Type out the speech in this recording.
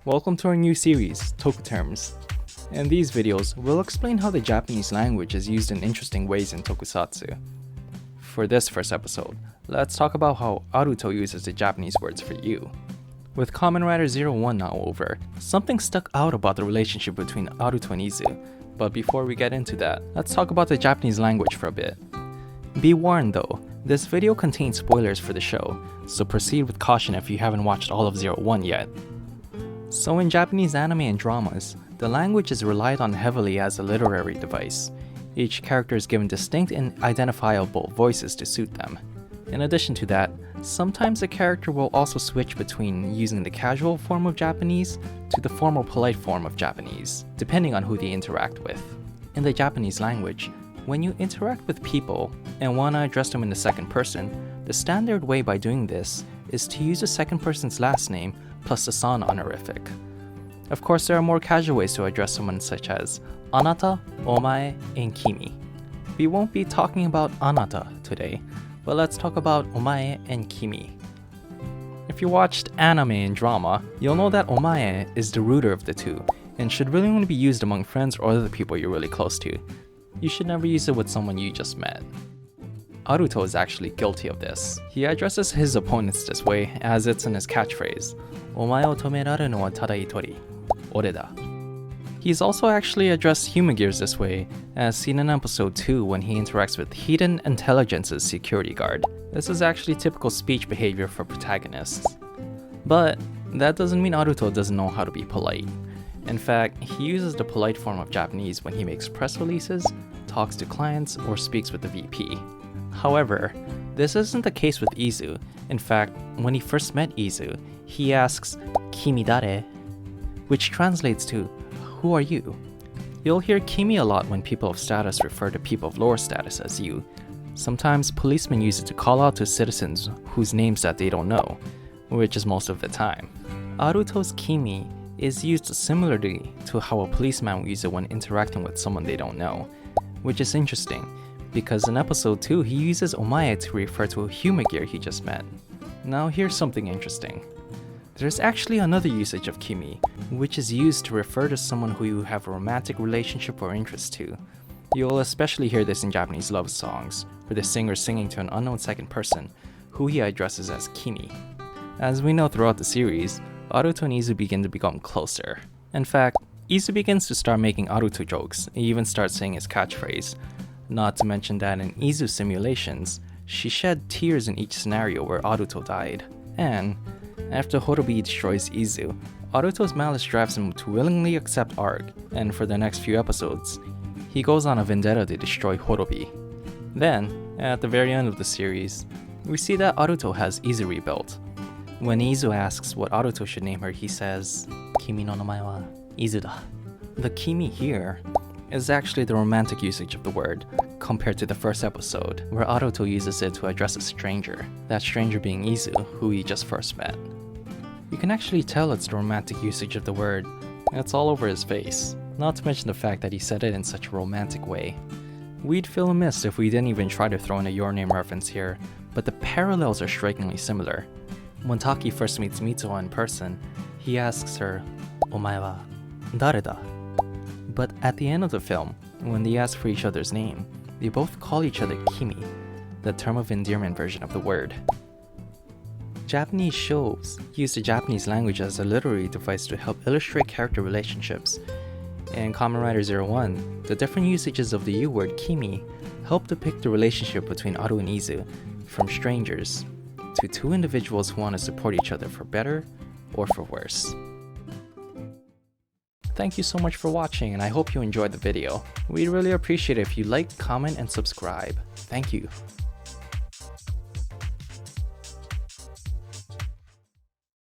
Welcome to our new series, Toku Terms. In these videos, we'll explain how the Japanese language is used in interesting ways in Tokusatsu. For this first episode, let's talk about how Aruto uses the Japanese words for you. With Kamen Rider Zero-One now over, something stuck out about the relationship between Aruto and Izu. But before we get into that, let's talk about the Japanese language for a bit. Be warned though, this video contains spoilers for the show, so proceed with caution if you haven't watched all of Zero-One yet. So in Japanese anime and dramas, the language is relied on heavily as a literary device. Each character is given distinct and identifiable voices to suit them. In addition to that, sometimes a character will also switch between using the casual form of Japanese to the formal polite form of Japanese, depending on who they interact with. In the Japanese language, when you interact with people and want to address them in the second person, the standard way by doing this is to use the second person's last name plus the san honorific. Of course, there are more casual ways to address someone such as anata, omae, and kimi. We won't be talking about anata today, but let's talk about omae and kimi. If you watched anime and drama, you'll know that omae is the ruder of the two, and should really only be used among friends or other people you're really close to. You should never use it with someone you just met. Aruto is actually guilty of this. He addresses his opponents this way, as it's in his catchphrase, "Omae o tomeraru no wa tada itori, ore da." He's also actually addressed human gears this way, as seen in episode 2 when he interacts with Hidden Intelligence's security guard. This is actually typical speech behavior for protagonists. But that doesn't mean Aruto doesn't know how to be polite. In fact, he uses the polite form of Japanese when he makes press releases, talks to clients, or speaks with the VP. However, this isn't the case with Izu. In fact, when he first met Izu, he asks, "Kimi Dare?" which translates to, "Who are you?" You'll hear Kimi a lot when people of status refer to people of lower status as you. Sometimes policemen use it to call out to citizens whose names that they don't know, which is most of the time. Aruto's Kimi is used similarly to how a policeman will use it when interacting with someone they don't know, which is interesting, because in episode 2 he uses omae to refer to a human gear he just met. Now here's something interesting. There's actually another usage of kimi, which is used to refer to someone who you have a romantic relationship or interest to. You'll especially hear this in Japanese love songs, where the singer is singing to an unknown second person, who he addresses as kimi. As we know throughout the series, Aruto and Izu begin to become closer. In fact, Izu begins to start making Aruto jokes and even starts saying his catchphrase. Not to mention that in Izu's simulations, she shed tears in each scenario where Aruto died. And after Horobi destroys Izu, Aruto's malice drives him to willingly accept Arc, and for the next few episodes, he goes on a vendetta to destroy Horobi. Then, at the very end of the series, we see that Aruto has Izu rebuilt. When Izu asks what Aruto should name her, he says, "Kimi no namae wa Izu da." The Kimi here is actually the romantic usage of the word, compared to the first episode, where Aruto uses it to address a stranger, that stranger being Izu, who he just first met. You can actually tell it's the romantic usage of the word, it's all over his face, not to mention the fact that he said it in such a romantic way. We'd feel amiss if we didn't even try to throw in a Your Name reference here, but the parallels are strikingly similar. When Taki first meets Mitsuha in person, he asks her, "Omae wa dare da?" But at the end of the film, when they ask for each other's name, they both call each other Kimi, the term of endearment version of the word. Japanese shows use the Japanese language as a literary device to help illustrate character relationships. In Kamen Rider Zero-One, the different usages of the U word Kimi help depict the relationship between Aru and Izu, from strangers to two individuals who want to support each other for better or for worse. Thank you so much for watching, and I hope you enjoyed the video. We'd really appreciate it if you like, comment, and subscribe. Thank you.